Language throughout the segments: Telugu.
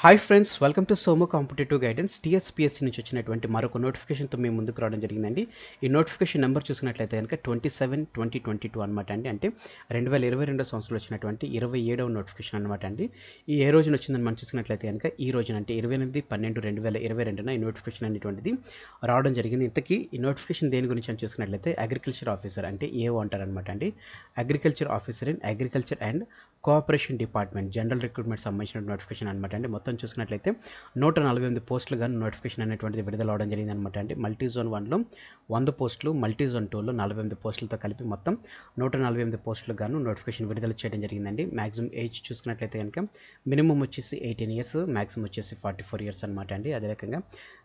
Hi friends, welcome to Somu competitive guidance. TSPSC నుంచి వచ్చినటువంటి మరొక నోటిఫికేషన్తో మేము ముందుకు రావడం జరిగిందండి. ఈ నోటిఫికేషన్ నెంబర్ చూసినట్లయితే కనుక 27/2022 అనమాట అండి. అంటే 2022 సంవత్సరంలో వచ్చినటువంటి 27వ నోటిఫికేషన్ అనమాట అండి. ఈ ఏ రోజున వచ్చిందని మనం చూసినట్లయితే కనుక ఈ రోజున అంటే 28/12/2022 ఈ నోటిఫికేషన్ అనేటువంటిది రావడం జరిగింది. ఇంతకీ ఈ నోటిఫికేషన్ దేని గురించి అని చూసినట్లయితే అగ్రికల్చర్ ఆఫీసర్ అంటే ఏఓ అంటారనమాట అండి. Agriculture officer in agriculture and cooperation department general recruitment సంబంధించిన నోటిఫికేషన్ అనమాట అండి. మొత్తం చూసినట్లయితే 148 పోస్టులుగా నోటిఫికేషన్ అనేటువంటిది విడుదల అవడం జరిగింది అనమాట అండి. మల్టీ జోన్ 1లో 100 పోస్టులు, మల్టీ జోన్ 2లో 48 పోస్టులతో కలిపి మొత్తం 148 పోస్టులకు గాను నోటిఫికేషన్ విడుదల చేయడం జరిగిందండి. మ్యాక్సిమం ఏజ్ చూసుకున్నట్లయితే కనుక మినిమం వచ్చేసి 18 ఇయర్స్, మ్యాక్సిమం వచ్చేసి 44 ఇయర్స్ అనమాట అండి. అదే రకంగా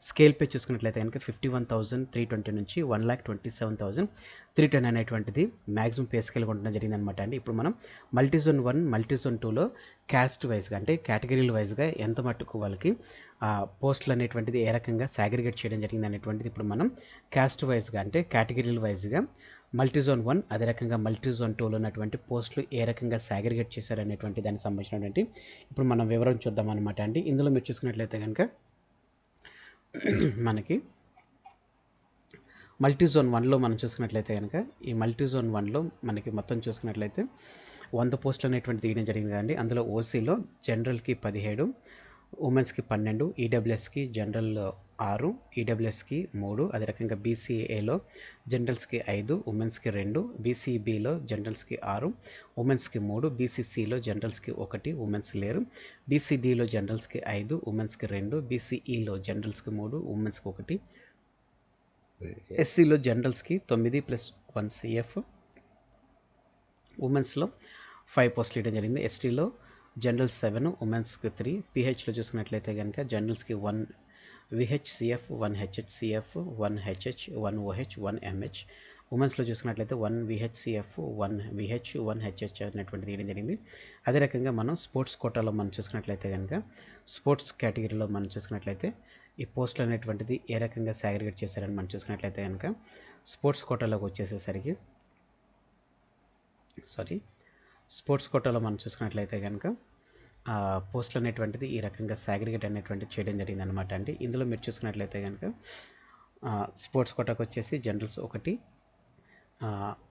స్కేల్ పే చూసుకున్నట్లయితే కనుక 51,320 నుంచి 1,27,310 అనేటువంటిది మ్యాక్సిమం పే స్కేల్గా ఉండడం జరిగింది అనమాట అండి. ఇప్పుడు మనం మల్టీ జోన్ 1, మల్టీ జోన్ 2లో క్యాస్ట్ వైజ్గా అంటే కేటగిరీల వైజ్గా ఎంత మట్టుకు వాళ్ళకి పోస్టులు అనేటువంటిది ఏ రకంగా సాగ్రిగేట్ చేయడం జరిగింది అనేటువంటిది ఇప్పుడు మనం క్యాస్ట్ వైజ్గా అంటే కేటగిరీల వైజ్గా మల్టీ జోన్ 1 అదే రకంగా మల్టీ జోన్ 2లో ఉన్నటువంటి పోస్టులు ఏ రకంగా సాగ్రిగేట్ చేశారనేటువంటి దానికి సంబంధించినటువంటి ఇప్పుడు మనం వివరం చూద్దాం అనమాట అండి. ఇందులో మీరు చూసుకున్నట్లయితే కనుక మనకి మల్టీ జోన్ 1లో మనం చూసుకున్నట్లయితే కనుక ఈ మల్టీ జోన్ 1లో మనకి మొత్తం చూసుకున్నట్లయితే 100 పోస్టులు అనేటువంటి తీయడం జరిగింది కదండి. అందులో ఓసీలో జనరల్కి 17, ఉమెన్స్కి 12, ఈడబ్ల్యూఎస్కి జనరల్ 6, ఈడబ్ల్యూఎస్కి 3, అదే రకంగా బీసీఏలో జనరల్స్కి 5, ఉమెన్స్కి 2, బీసీబీలో జనరల్స్కి 6, ఉమెన్స్కి 3, బీసీసీలో జనరల్స్కి 1, ఉమెన్స్ లేరు, బీసీడీలో జనరల్స్కి 5, ఉమెన్స్కి 2, బీసీఈలో జనరల్స్కి 3, ఉమెన్స్కి 1, ఎస్సీలో జనరల్స్కి 9+1 సిఎఫ్, ఉమెన్స్లో 5 పోస్టులు ఇవ్వడం జరిగింది. ఎస్టీలో జనరల్ 7, ఉమెన్స్కి 3, పిహెచ్లో చూసుకున్నట్లయితే కనుక జనరల్స్కి 1 విహెచ్సిఎఫ్, 1 హెచ్హెచ్సిఎఫ్, 1 హెచ్హెచ్, 1 ఓహెచ్, 1 ఎంహెచ్, ఉమెన్స్లో చూసుకున్నట్లయితే 1 విహెచ్సిఎఫ్, 1 విహెచ్, 1 హెచ్హెచ్ అనేటువంటిది ఇవ్వడం జరిగింది. అదే రకంగా మనం స్పోర్ట్స్ కోటాలో మనం చూసుకున్నట్లయితే కనుక స్పోర్ట్స్ కేటగిరీలో మనం చూసుకున్నట్లయితే ఈ పోస్టులు అనేటువంటిది ఏ రకంగా సాగ్రిగేట్ చేశారని మనం చూసుకున్నట్లయితే కనుక స్పోర్ట్స్ కోటాలోకి వచ్చేసేసరికి స్పోర్ట్స్ కోటాలో మనం చూసుకున్నట్లయితే కనుక పోస్టులు అనేటువంటిది ఈ రకంగా సాగ్రిగేట్ అనేటువంటిది చేయడం జరిగింది అనమాట అండి. ఇందులో మీరు చూసుకున్నట్లయితే కనుక స్పోర్ట్స్ కోటాకు వచ్చేసి జనరల్స్ 1,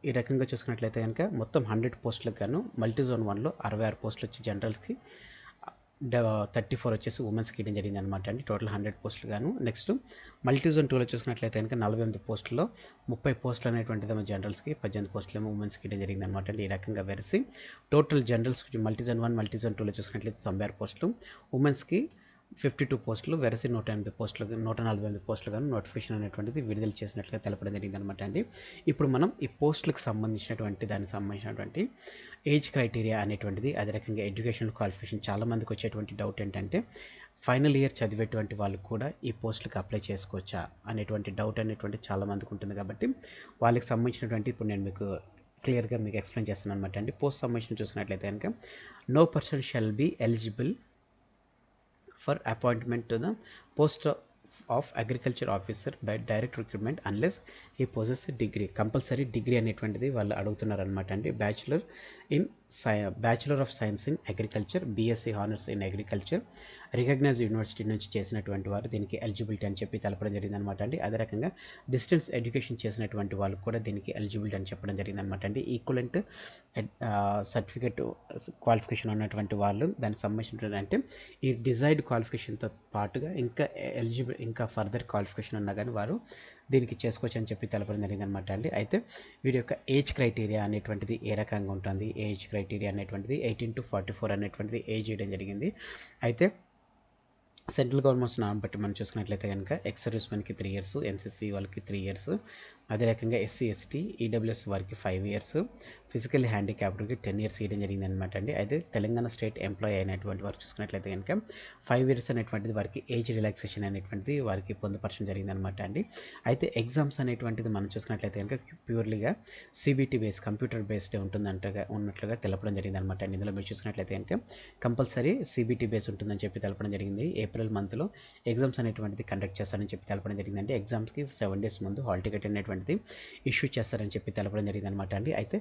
ఈ రకంగా చూసుకున్నట్లయితే కనుక మొత్తం 100 పోస్టులకు గాను మల్టీ జోన్ 1లో 66 పోస్టులు వచ్చి జనరల్స్కి 34 వచ్చేసి ఉమెన్స్కి ఇవ్వడం జరిగింది అనమాట అండి. టోటల్ 100 పోస్టులు గాను. నెక్స్ట్ మల్టీ జోన్ 2లో చూసుకున్నట్లయితే కనుక 48 పోస్టుల్లో 30 పోస్టులు అనేటువంటిదేమో జనరల్స్కి, 18 పోస్టులు ఏమో ఉమెన్స్కి ఇవ్వడం జరిగింది అనమాట అండి. ఈ రకంగా వెరసి total generals multi zone 1, multi zone 2లో చూసుకున్నట్లయితే 96 పోస్టులు, ఉమెన్స్కి 52 పోస్టులు, వెరసి 148 పోస్టులు గాను నోటిఫికేషన్ అనేటువంటిది విడుదల చేసినట్లుగా తెలపడం జరిగింది అనమాట అండి. ఇప్పుడు మనం ఈ పోస్టులకు సంబంధించినటువంటి దానికి సంబంధించినటువంటి ఏజ్ క్రైటీరియా అనేటువంటిది అదే రకంగా ఎడ్యుకేషనల్ క్వాలిఫికేషన్ చాలామందికి వచ్చేటువంటి డౌట్ ఏంటంటే ఫైనల్ ఇయర్ చదివేటువంటి వాళ్ళు కూడా ఈ పోస్టులకు అప్లై చేసుకోవచ్చా అనేటువంటి డౌట్ అనేటువంటి చాలామందికి ఉంటుంది. కాబట్టి వాళ్ళకి సంబంధించినటువంటి ఇప్పుడు నేను మీకు క్లియర్గా మీకు ఎక్స్ప్లెయిన్ చేస్తాను అనమాట అండి. పోస్ట్ సంబంధించిన చూసినట్లయితే కనుక no person shall be eligible for appointment to the post of agriculture officer by direct recruitment unless he possess degree. Compulsory degree అనేటువంటిది వాళ్ళు అడుగుతున్నారు అనమాట అండి. Bachelor of science in agriculture, BSc honours in agriculture, recognised university నుంచి చేసినటువంటి వారు దీనికి ఎలిజిబిలిటీ అని చెప్పి తెలపడం జరిగింది అనమాట అండి. అదే రకంగా డిస్టెన్స్ ఎడ్యుకేషన్ చేసినటువంటి వాళ్ళు కూడా దీనికి ఎలిజిబిలిటీ అని చెప్పడం జరిగింది అనమాట అండి. ఈక్వలెంట్ సర్టిఫికేట్ క్వాలిఫికేషన్ ఉన్నటువంటి వాళ్ళు దానికి సంబంధించినటువంటి అంటే ఈ డిజైర్డ్ క్వాలిఫికేషన్తో పాటుగా ఇంకా ఫర్దర్ క్వాలిఫికేషన్ ఉన్నా కానీ వారు దీనికి చేసుకోవచ్చు అని చెప్పి తెలపడం జరిగింది అనమాట అండి. అయితే వీడి యొక్క ఏజ్ క్రైటీరియా అనేటువంటిది ఏ రకంగా ఉంటుంది, ఏజ్ క్రైటీరియా అనేటువంటిది 18 to 44 అనేటువంటిది ఏజ్ ఇవ్వడం జరిగింది. అయితే సెంట్రల్ గవర్నమెంట్స్ నాన్ బట్టి మనం చూసుకున్నట్లయితే కనుక ఎక్స్ సర్వీస్ మెన్కి 3 ఇయర్స్, ఎన్సీసీ వాళ్ళకి 3 ఇయర్స్, అదే రకంగా ఎస్సీ ఎస్టీ ఈడబ్ల్యూఎస్ వారికి 5 ఇయర్స్, ఫిజికల్లీ హ్యాండిక్యాప్డ్కి 10 ఇయర్స్ ఇవ్వడం జరిగింది అనమాట అండి. అయితే తెలంగాణ స్టేట్ ఎంప్లాయీ అయినటువంటి వారు చూసుకున్నట్లయితే కనుక 5 ఇయర్స్ అనేటువంటిది వారికి ఏజ్ రిలాక్సేషన్ అనేటువంటిది వారికి పొందుపరచడం జరిగింది అనమాట అండి. అయితే ఎగ్జామ్స్ అనేటువంటిది మనం చూసుకున్నట్లయితే కనుక ప్యూర్లీగా సిబిటీ బేస్ కంప్యూటర్ బేస్డ్ ఉన్నట్లుగా తెలపడం జరిగింది అనమాట అండి. ఇందులో మీరు చూసుకున్నట్లయితే కనుక కంపల్సరీ సిబిటీ బేస్ ఉంటుందని చెప్పి తెలపడం జరిగింది. ఏప్రిల్ మంత్లో ఎగ్జామ్స్ అనేటువంటిది కండక్ట్ చేస్తారని చెప్పి తెలపడం జరిగిందండి. ఎగ్జామ్స్కి 7 days ముందు హాల్ టికెట్ అనేటువంటిది ఇష్యూ చేస్తారని చెప్పి తెలపడం జరిగింది అనమాట అండి. అయితే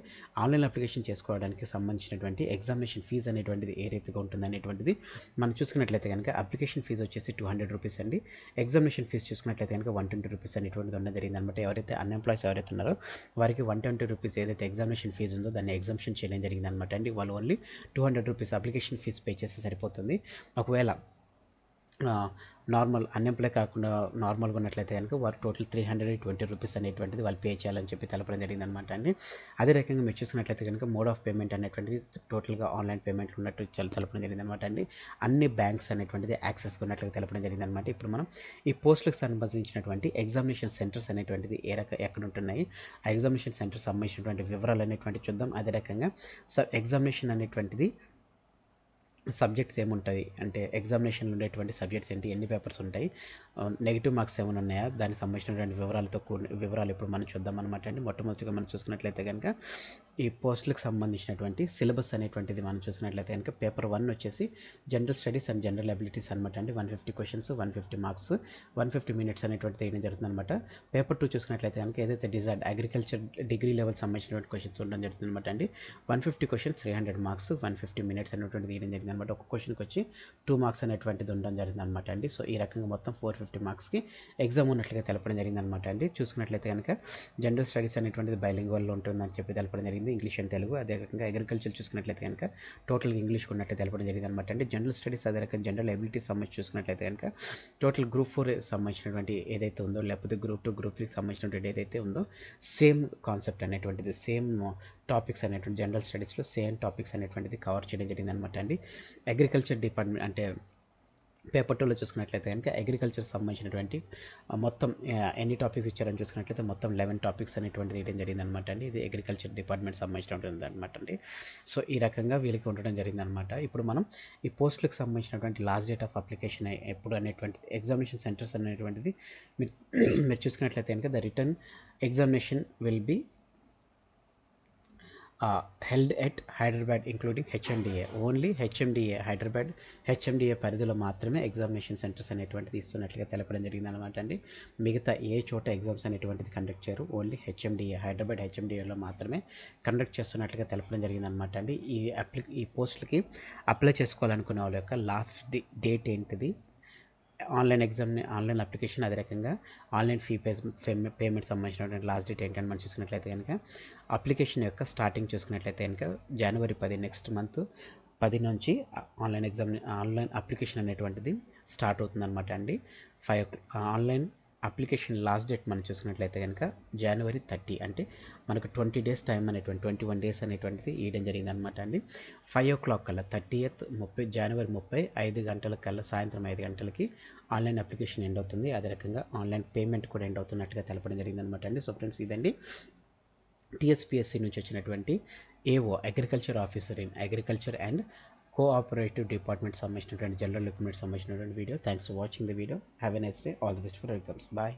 ఆన్లైన్ అప్లికేషన్ చేసుకోవడానికి సంబంధించినటువంటి ఎగ్జామినేషన్ ఫీజు అనేటువంటిది ఏ రీతిగా ఉంటుంది అనేటువంటిది మనం చూసుకున్నట్లయితే కనుక అప్లికేషన్ ఫీజు వచ్చేసి 200 రూపీస్ అండి. ఎగ్జామినేషన్ ఫీజు చూసుకున్నట్లయితే కనుక 120 రూపీస్ అనేటువంటిది ఉండడం జరిగింది అనమాట. ఎవరైతే అన్ఎంప్లాయ్స్ ఎవరైతే ఉన్నారో వారికి 120 రూపీస్ ఏదైతే ఎగ్జామినేషన్ ఫీజు ఉందో దాన్ని ఎగ్జామ్షన్ చేయడం జరిగింది అనమాట అండి. వాళ్ళు only 200 rupees application fee pay చేస్తే సరిపోతుంది. ఒకవేళ నార్మల్ అన్ఎంప్లాయ్ కాకుండా నార్మల్గా ఉన్నట్లయితే కనుక వారు టోటల్ 320 రూపీస్ అనేటువంటిది వాళ్ళు పే చేయాలని చెప్పి తెలపడం జరిగింది అనమాట అండి. అదే రకంగా మీరు చూసుకున్నట్లయితే కనుక మోడ్ ఆఫ్ పేమెంట్ అనేటువంటిది టోటల్గా ఆన్లైన్ పేమెంట్లు ఉన్నట్టు తెలపడం జరిగింది అనమాట అండి. అన్ని బ్యాంక్స్ అనేటువంటిది యాక్సెస్ ఉన్నట్లుగా తెలపడం జరిగింది అనమాట. ఇప్పుడు మనం ఈ పోస్టులకు సంబంధించినటువంటి ఎగ్జామినేషన్ సెంటర్స్ అనేటువంటిది ఎక్కడ ఉంటున్నాయి, ఆ ఎగ్జామినేషన్ సెంటర్ సంబంధించినటువంటి వివరాలు అనేటువంటి చూద్దాం. అదే రకంగా ఎగ్జామినేషన్ అనేటువంటిది సబ్జెక్ట్స్ ఏముంటాయి అంటే ఎగ్జామినేషన్లో ఉండేటువంటి సబ్జెక్ట్స్ ఏంటి, ఎన్ని పేపర్స్ ఉంటాయి, నెగిటివ్ మార్క్స్ ఏమైనా ఉన్నాయా, దానికి సంబంధించినటువంటి వివరాలు ఇప్పుడు మనం చూద్దాం అనమాట అండి. మొట్టమొదటిగా మనం చూసుకున్నట్లయితే కనుక ఈ పోస్టులకు సంబంధించినటువంటి సిలబస్ అనేటువంటిది మనం చూసినట్లయితే కనుక పేపర్ 1 వచ్చేసి general studies and general abilities అనమాట అండి. 150 క్వశ్చన్స్, 150 మార్క్స్, 150 మినిట్స్ అనేటువంటి తీయడం జరుగుతుంది అనమాట. పేపర్ 2 చూసుకున్నట్లయితే కనుక ఏదైతే డిజైర్డ్ అగ్రికల్చర్ డిగ్రీ లెవెల్ సంబంధించినటువంటి క్వశ్చన్స్ ఉండడం జరుగుతుంది అనమాట అండి. 150 క్వశ్చన్స్, 300 మార్క్స్, 150 మినిట్స్ అనేటువంటి తీయడం జరిగింది అనమాట. ఒక క్వశ్చన్కి వచ్చి 2 మార్క్స్ అనేటువంటిది ఉండడం జరిగింది అనమాట అండి. సో ఈ రకంగా మొత్తం 450 మార్క్స్కి ఎగ్జామ్ ఉన్నట్లుగా తెలపడం జరిగింది అనమాట అండి. చూసుకున్నట్లయితే కనుక జనరల్ స్టడీస్ అనేటువంటిది బైలింగ్వల్లో ఉంటుందని చెప్పి తెలపడం జరిగింది, ఇంగ్లీష్ అండ్ తెలుగు. అదే రకంగా అగ్రికల్చర్ చూసుకున్నట్లయితే కనుక టోటల్గా ఇంగ్లీష్ ఉన్నట్టు తెలపడం జరిగింది అనమాట అండి. జనరల్ స్టడీస్ అదే రకంగా జనరల్ ఎబిలిటీస్ సంబంధించి చూసుకున్నట్లయితే కనుక టోటల్ గ్రూప్ 4 సంబంధించినటువంటి ఏదైతే ఉందో, లేకపోతే గ్రూప్ 2 గ్రూప్ 3 సంబంధించినటువంటి ఏదైతే ఉందో సేమ్ కాన్సెప్ట్ అనేటువంటిది, సేమ్ టాపిక్స్ అనేటువంటి జనరల్ స్టడీస్లో సేమ్ టాపిక్స్ అనేటువంటిది కవర్ చేయడం జరిగింది అనమాట అండి. అగ్రికల్చర్ డిపార్ట్మెంట్ అంటే పేపర్ 2లో చూసుకున్నట్లయితే కనుక అగ్రికల్చర్ సంబంధించినటువంటి మొత్తం ఎన్ని టాపిక్స్ ఇచ్చారని చూసుకున్నట్లయితే మొత్తం 11 టాపిక్స్ అనేటువంటిది వేయడం జరిగింది అనమాట అండి. ఇది అగ్రికల్చర్ డిపార్ట్మెంట్ సంబంధించినటువంటి అనమాట అండి. సో ఈ రకంగా వీళ్ళకి ఉండడం జరిగింది అనమాట. ఇప్పుడు మనం ఈ పోస్టులకు సంబంధించినటువంటి లాస్ట్ డేట్ ఆఫ్ అప్లికేషన్ ఎప్పుడు అనేటువంటిది, ఎగ్జామినేషన్ సెంటర్స్ అనేటువంటిది మీరు చూసుకున్నట్లయితే కనుక the written examination will be held at Hyderabad including HMDA. Only HMDA Hyderabad HMDA పరిధిలో మాత్రమే ఎగ్జామినేషన్ సెంటర్స్ అనేటువంటిది ఇస్తున్నట్లుగా తెలపడం జరిగింది అనమాట అండి. మిగతా ఏ చోట ఎగ్జామ్స్ అనేటువంటిది కండక్ట్ చేయరు, ఓన్లీ హెచ్ఎండిఏ హైదరాబాద్ హెచ్ఎండిఏలో మాత్రమే కండక్ట్ చేస్తున్నట్లుగా తెలపడం జరిగింది అనమాట అండి. ఈ పోస్టులకి అప్లై చేసుకోవాలనుకునే వాళ్ళ యొక్క లాస్ట్ డేట్ ఏంటిది, ఆన్లైన్ అప్లికేషన్, అదే రకంగా ఆన్లైన్ పేమెంట్ సంబంధించినటువంటి లాస్ట్ డేట్ ఏంటని మనం చూసుకున్నట్లయితే కనుక అప్లికేషన్ యొక్క స్టార్టింగ్ చూసుకున్నట్లయితే కనుక జనవరి 10 నెక్స్ట్ మంత్ 10 నుంచి ఆన్లైన్ అప్లికేషన్ అనేటువంటిది స్టార్ట్ అవుతుందన్నమాట అండి. 5 ఆన్లైన్ అప్లికేషన్ లాస్ట్ డేట్ మనం చూసుకున్నట్లయితే కనుక జనవరి 30, అంటే మనకు 20 డేస్ టైం అనేటువంటి 21 డేస్ అనేటువంటిది ఇవ్వడం జరిగింది అనమాట అండి. 5 కల్లా 30 జనవరి 30 5 గంటల కల్లా, సాయంత్రం 5 గంటలకి ఆన్లైన్ అప్లికేషన్ ఎండ్ అవుతుంది. అదే రకంగా ఆన్లైన్ పేమెంట్ కూడా ఎండ్ అవుతున్నట్టుగా తెలపడం జరిగింది అనమాట అండి. సో ఫ్రెండ్స్, ఇదండి టీఎస్పీఎస్సీ నుంచి వచ్చినటువంటి AO agriculture officer in agriculture and cooperative department సంబంధించినటువంటి జనరల్ రిక్రూట్మెంట్ సంబంధించినటువంటి video. Thanks for watching the video. Have a nice day. All the best for exams. Bye.